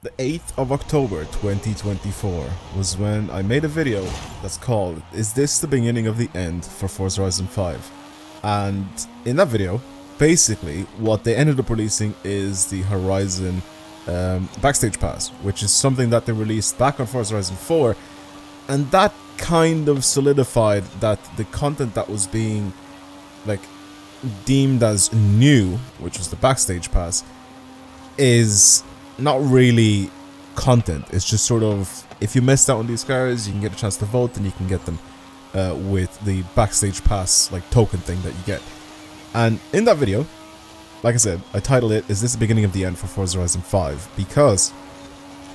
The 8th of October 2024 was when I made a video that's called "Is this the beginning of the end for Forza Horizon 5?" And in that video, basically what they ended up releasing is the Horizon Backstage Pass, which is something that they released back on Forza Horizon 4, and that kind of solidified that the content that was being deemed as new, which was the Backstage Pass, is not really content. It's just sort of, if you missed out on these cars, you can get a chance to vote and you can get them with the Backstage Pass token thing that you get. And in that video, like I said, I titled it, "Is this the beginning of the end for Forza Horizon 5? Because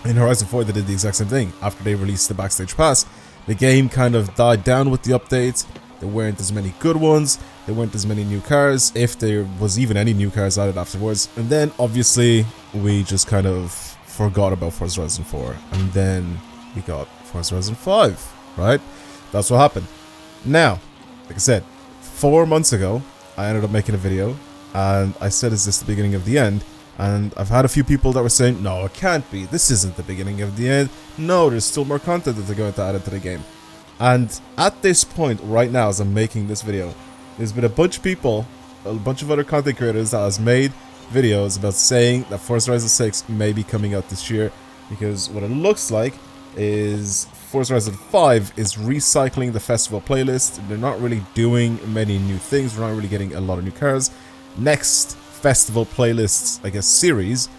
in Horizon 4 they did the exact same thing. After they released the Backstage Pass, the game kind of died down with the updates. There weren't as many good ones, there weren't as many new cars, if there was even any new cars added afterwards. And then obviously we just kind of forgot about Forza Horizon 4, and then we got Forza Horizon 5, right? That's what happened. Now, like I said, 4 months ago I ended up making a video and I said, "Is this the beginning of the end?" And I've had a few people that were saying, "No, it can't be. This isn't the beginning of the end. No, there's still more content that they're going to add into the game." And at this point, right now, as I'm making this video, there's been a bunch of people, a bunch of other content creators that has made videos about saying that Forza Horizon 6 may be coming out this year, because what it looks like is Forza Horizon 5 is recycling the festival playlist. They're not really doing many new things. We're not really getting a lot of new cars. Next festival playlists, I guess, series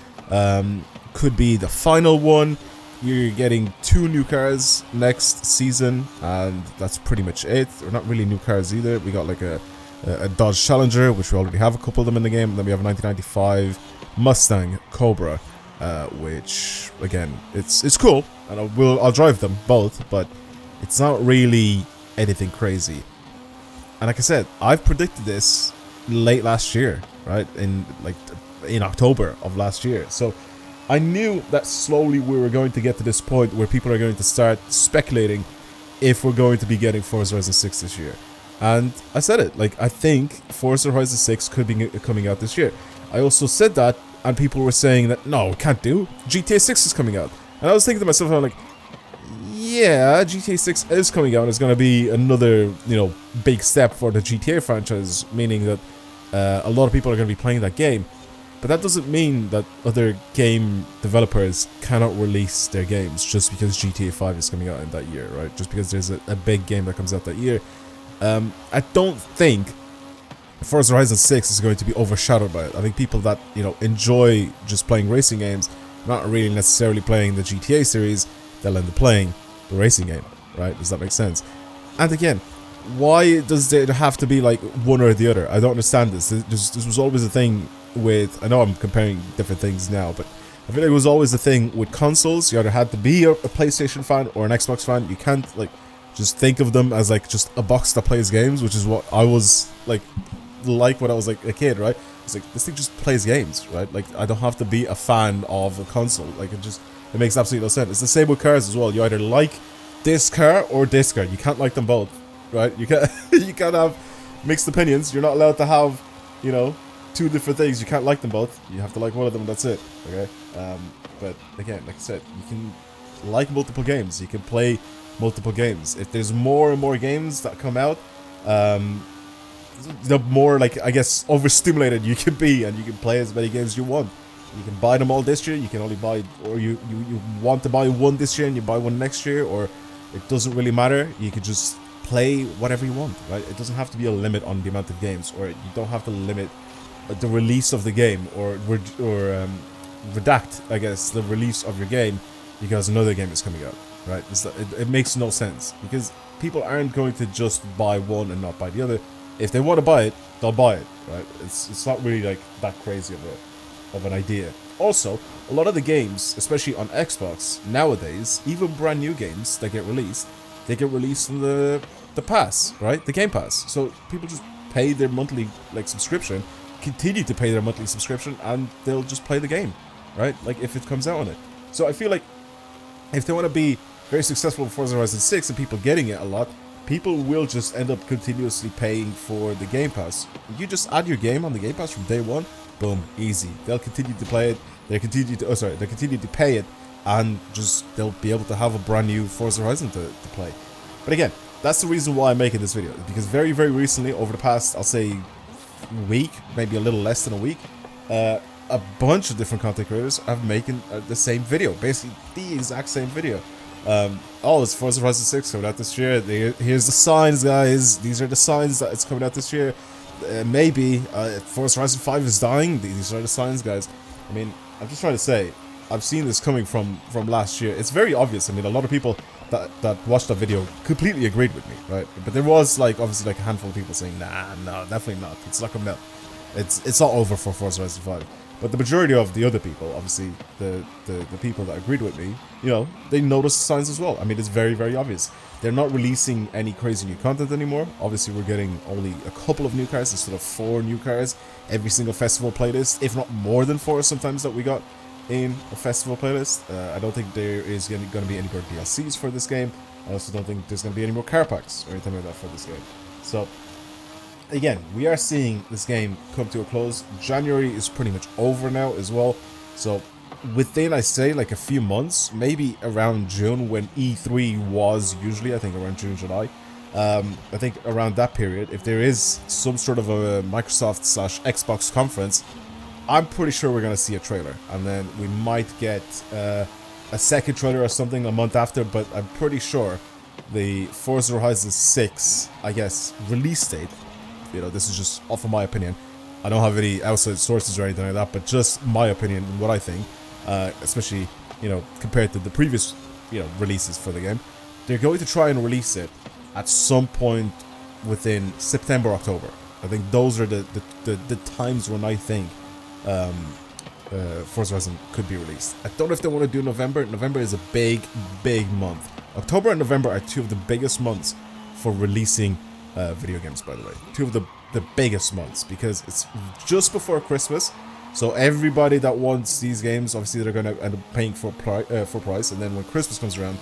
could be the final one. You're getting 2 new cars next season, and that's pretty much it. They're not really new cars either. We got a Dodge Challenger, which we already have a couple of them in the game. And then we have a 1995 Mustang Cobra, which again, it's cool, and I'll drive them both, but it's not really anything crazy. And like I said, I've predicted this late last year, right? In October of last year. So I knew that slowly we were going to get to this point where people are going to start speculating if we're going to be getting Forza Horizon 6 this year. And I said it, I think Forza Horizon 6 could be coming out this year. I also said that, and people were saying that, "No, we can't do. GTA 6 is coming out." And I was thinking to myself, I'm like, yeah, GTA 6 is coming out. It's going to be another, big step for the GTA franchise, meaning that a lot of people are going to be playing that game. But that doesn't mean that other game developers cannot release their games just because GTA 5 is coming out in that year, right? Just because there's a big game that comes out that year. I don't think Forza Horizon 6 is going to be overshadowed by it. I think people that, enjoy just playing racing games, not really necessarily playing the GTA series, they'll end up playing the racing game, right? Does that make sense? And again, why does there have to be one or the other? I don't understand this. This was always a thing with, I know I'm comparing different things now, but I feel like it was always the thing with consoles. You either had to be a PlayStation fan or an Xbox fan. You can't just think of them as just a box that plays games, which is what I was like when I was a kid, right? It's this thing just plays games, right? I don't have to be a fan of a console. It makes absolutely no sense. It's the same with cars as well. You either like this car or this car. You can't like them both, right? You can't you can't have mixed opinions. You're not allowed to have, 2 different things. You can't like them both. You have to like one of them, and that's it. Okay. But again, like I said, you can like multiple games. You can play multiple games. If there's more and more games that come out, the more I guess overstimulated you can be, and you can play as many games you want. You can buy them all this year. You can only buy, or you want to buy one this year and you buy one next year, or it doesn't really matter. You can just play whatever you want, right? It doesn't have to be a limit on the amount of games, or you don't have to limit the release of the game, or redact, I guess, the release of your game because another game is coming out, right? It makes no sense, because people aren't going to just buy one and not buy the other. If they want to buy it, they'll buy it, right? It's not really that crazy of an idea. Also, a lot of the games, especially on Xbox nowadays, even brand new games that get released, they get released in the pass, right? The Game Pass. So people just pay their monthly subscription, continue to pay their monthly subscription, and they'll just play the game, right? If it comes out on it. So I feel like if they want to be very successful with Forza Horizon 6 and people getting it a lot, people will just end up continuously paying for the Game Pass. You just add your game on the Game Pass from day one, boom, easy. They'll continue to play it. They continue to pay it, and just they'll be able to have a brand new Forza Horizon to play. But again, that's the reason why I'm making this video, because very, very recently, over the past, I'll say, week, maybe a little less than a week, a bunch of different content creators have making the same video, basically the exact same video. Oh, it's Forza Horizon 6 coming out this year. Here's the signs, guys. These are the signs that it's coming out this year. Maybe Forza Horizon 5 is dying. These are the signs, guys. I mean, I'm just trying to say, I've seen this coming from last year. It's very obvious. I mean, a lot of people that watched that video completely agreed with me, right? But there was like obviously like a handful of people saying, nah, no, definitely not. It's not coming out. It's not over for Forza Horizon 5. But the majority of the other people, obviously the people that agreed with me, you know, they noticed the signs as well. I mean, it's very, very obvious. They're not releasing any crazy new content anymore. Obviously, we're getting only a couple of new cars instead of 4 new cars every single festival playlist, if not more than 4 sometimes that we got in a festival playlist. I don't think there is going to be any more DLCs for this game. I also don't think there's going to be any more car packs or anything like that for this game. So, again, we are seeing this game come to a close. January is pretty much over now as well. So, within, I say, like a few months, maybe around June when E3 was usually, I think around June, July. I think around that period, if there is some sort of a Microsoft/Xbox conference, I'm pretty sure we're going to see a trailer. And then we might get a second trailer or something a month after, but I'm pretty sure the Forza Horizon 6, I guess, release date, you know, this is just off of my opinion. I don't have any outside sources or anything like that, but just my opinion and what I think, especially, you know, compared to the previous, you know, releases for the game. They're going to try and release it at some point within September, October. I think those are the times when I think Forza Horizon could be released. I don't know if they want to do November. November is a big, big month. October and November are 2 of the biggest months for releasing video games, by the way. 2 of the biggest months, because it's just before Christmas. So everybody that wants these games, obviously they're going to end up paying for price. And then when Christmas comes around,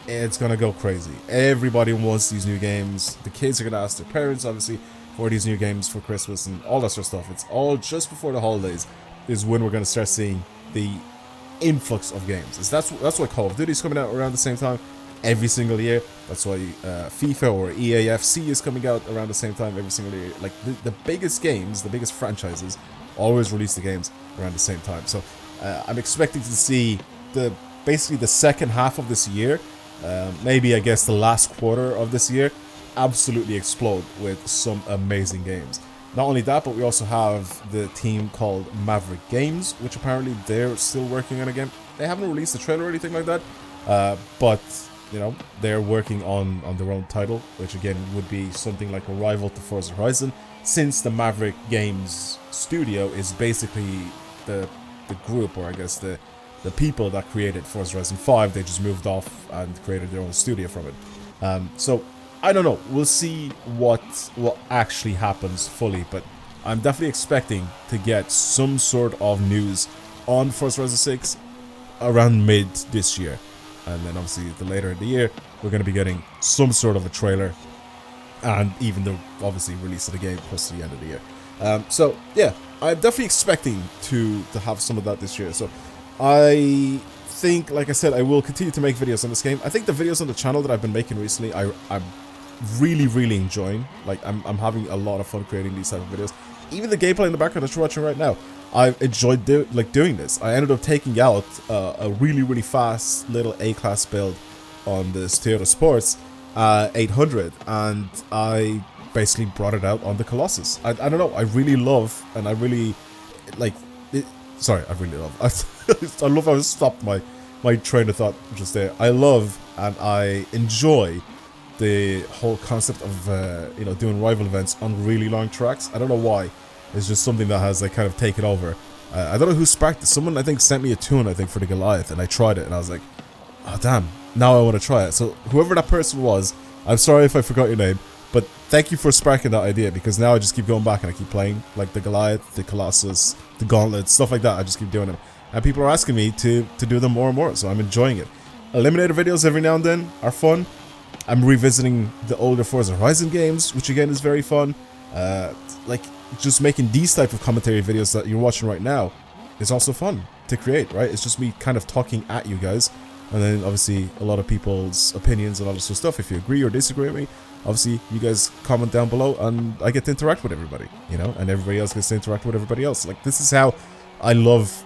it's going to go crazy. Everybody wants these new games. The kids are going to ask their parents, obviously, for these new games for Christmas and all that sort of stuff. It's all just before the holidays is when we're going to start seeing the influx of games. That's why Call of Duty is coming out around the same time every single year. That's why FIFA or EAFC is coming out around the same time every single year. Like the biggest games, the biggest franchises always release the games around the same time. So I'm expecting to see basically the second half of this year, maybe I guess the last quarter of this year, absolutely explode with some amazing games. Not only that, but we also have the team called Maverick Games, which apparently they're still working on a game. They haven't released a trailer or anything like that, but you know, they're working on their own title, which again would be something like a rival to Forza Horizon, since the Maverick Games studio is basically the group, or I guess the people that created Forza Horizon 5. They just moved off and created their own studio from it. So I don't know. We'll see what actually happens fully, but I'm definitely expecting to get some sort of news on Forza Horizon 6 around mid this year. And then obviously the later in the year, we're going to be getting some sort of a trailer, and even the obviously release of the game plus the end of the year. So yeah, I'm definitely expecting to have some of that this year. So I think, like I said, I will continue to make videos on this game. I think the videos on the channel that I've been making recently, I'm really enjoying. Like I'm having a lot of fun creating these type of videos. Even the gameplay in the background that you're watching right now, I've enjoyed doing this. I ended up taking out a really fast little A-class build on this Toyota Sports 800, and I basically brought it out on the Colossus. I don't know, I really love, and I really like it. Sorry, I really love. I love how I stopped my train of thought just there. I love and I enjoy the whole concept of you know, doing rival events on really long tracks. I don't know why. It's just something that has like kind of taken over. I don't know who sparked it. Someone I think sent me a tune, I think, for the Goliath, and I tried it and I was like, oh damn, now I want to try it. So whoever that person was, I'm sorry if I forgot your name, but thank you for sparking that idea, because now I just keep going back and I keep playing like the Goliath, the Colossus, the Gauntlet, stuff like that. I just keep doing them, and people are asking me to do them more and more, so I'm enjoying it. Eliminator videos every now and then are fun. I'm revisiting the older Forza Horizon games, which again is very fun. Like just making these type of commentary videos that you're watching right now is also fun to create, right? It's just me kind of talking at you guys, and then obviously a lot of people's opinions and all this sort of stuff. If you agree or disagree with me, obviously you guys comment down below, and I get to interact with everybody, you know, and everybody else gets to interact with everybody else. Like, this is how I love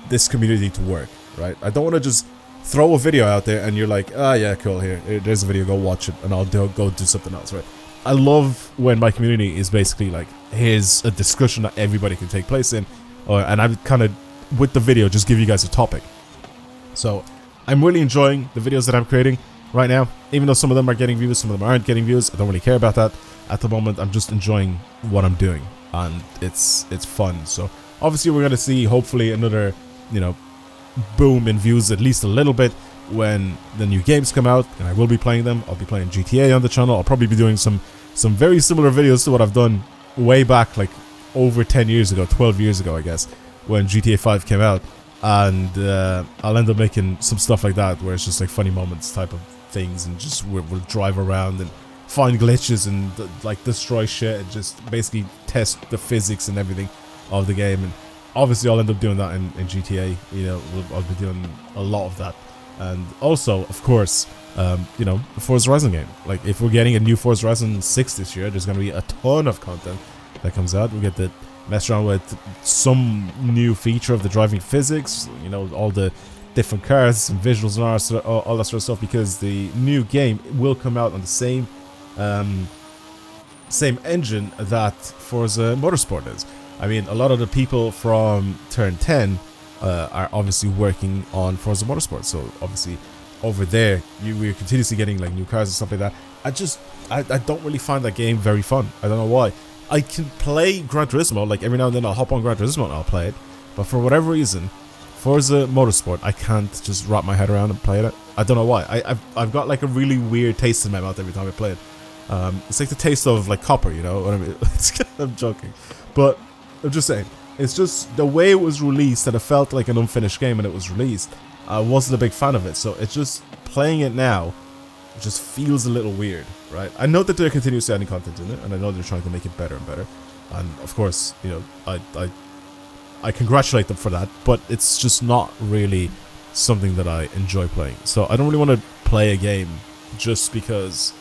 this community to work, right? I don't want to just throw a video out there and you're like, ah, yeah, cool, there's a video, go watch it, and I'll go do something else, right? I love when my community is basically like, here's a discussion that everybody can take place in, and I'm kind of, with the video, just give you guys a topic. So I'm really enjoying the videos that I'm creating right now, even though some of them are getting views, some of them aren't getting views. I don't really care about that at the moment. I'm just enjoying what I'm doing, and it's fun. So obviously we're gonna see hopefully another, you know, boom in views, at least a little bit, when the new games come out, and I will be playing them. I'll be playing GTA on the channel. I'll probably be doing some very similar videos to what I've done way back, like over 10 years ago, 12 years ago, I guess, when GTA 5 came out. And I'll end up making some stuff like that, where it's just like funny moments type of things, and just we'll drive around and find glitches and like destroy shit, and just basically test the physics and everything of the game. And obviously I'll end up doing that in GTA, you know. I'll be doing a lot of that. And also, of course, you know, the Forza Horizon game. Like, if we're getting a new Forza Horizon 6 this year, there's going to be a ton of content that comes out. We get to mess around with some new feature of the driving physics, you know, all the different cars and visuals and all that sort of stuff, because the new game will come out on the same engine that Forza Motorsport is. I mean, a lot of the people from Turn 10 are obviously working on Forza Motorsport, so obviously over there we're continuously getting like new cars and stuff like that. I don't really find that game very fun. I don't know why. I can play Gran Turismo, like every now and then I'll hop on Gran Turismo and I'll play it, but for whatever reason, Forza Motorsport, I can't just wrap my head around and play it. I don't know why. I've got like a really weird taste in my mouth every time I play it. It's like the taste of like copper, you know what I mean? I'm joking, but I'm just saying, it's just the way it was released, that it felt like an unfinished game when it was released. I wasn't a big fan of it, so it's just playing it now, it just feels a little weird, right? I know that they're continuously adding content in it, and I know they're trying to make it better and better, and of course, you know, I congratulate them for that, but it's just not really something that I enjoy playing. So I don't really want to play a game just because,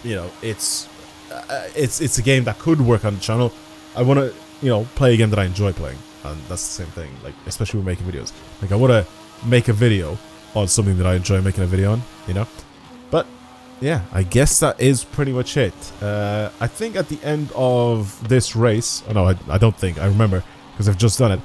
you know, it's a game that could work on the channel. I want to, you know, play a game that I enjoy playing, and that's the same thing. Like, especially with making videos, like I want to make a video on something that I enjoy making a video on, you know. But yeah, I guess that is pretty much it. I think at the end of this race, oh no, I don't think, I remember, because I've just done it.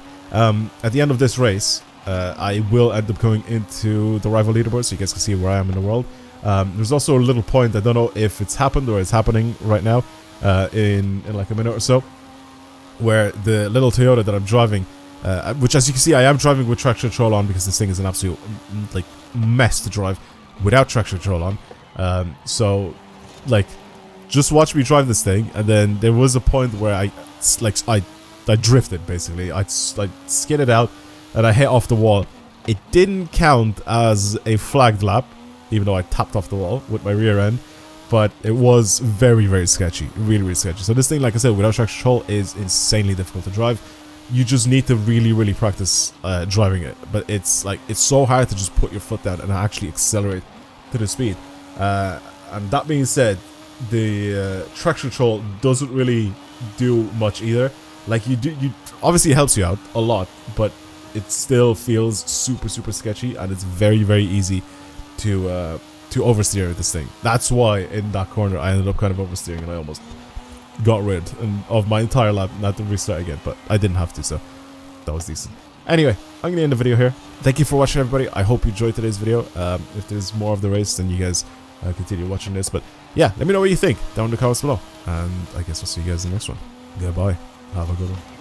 At the end of this race, I will end up going into the rival leaderboard, so you guys can see where I am in the world. There's also a little point, I don't know if it's happened or it's happening right now, in like a minute or so, where the little Toyota that I'm driving, which as you can see I am driving with traction control on, because this thing is an absolute like mess to drive without traction control on. So like, just watch me drive this thing, and then there was a point where I drifted basically. I skidded out and I hit off the wall. It didn't count as a flagged lap, even though I tapped off the wall with my rear end, but it was very, very sketchy, really, really sketchy. So this thing, like I said, without traction control is insanely difficult to drive. You just need to really, really practice driving it. But it's like, it's so hard to just put your foot down and actually accelerate to the speed. And that being said, the traction control doesn't really do much either. Like, you obviously it helps you out a lot, but it still feels super, super sketchy, and it's very, very easy to oversteer this thing. That's why in that corner I ended up kind of oversteering, and I almost got rid of my entire lap and had to restart again, but I didn't have to, so that was decent. Anyway, I'm gonna end the video here. Thank you for watching, everybody. I hope you enjoyed today's video. If there's more of the race, then you guys continue watching this, but yeah, let me know what you think down in the comments below, and I guess I'll see you guys in the next one. Goodbye. Have a good one.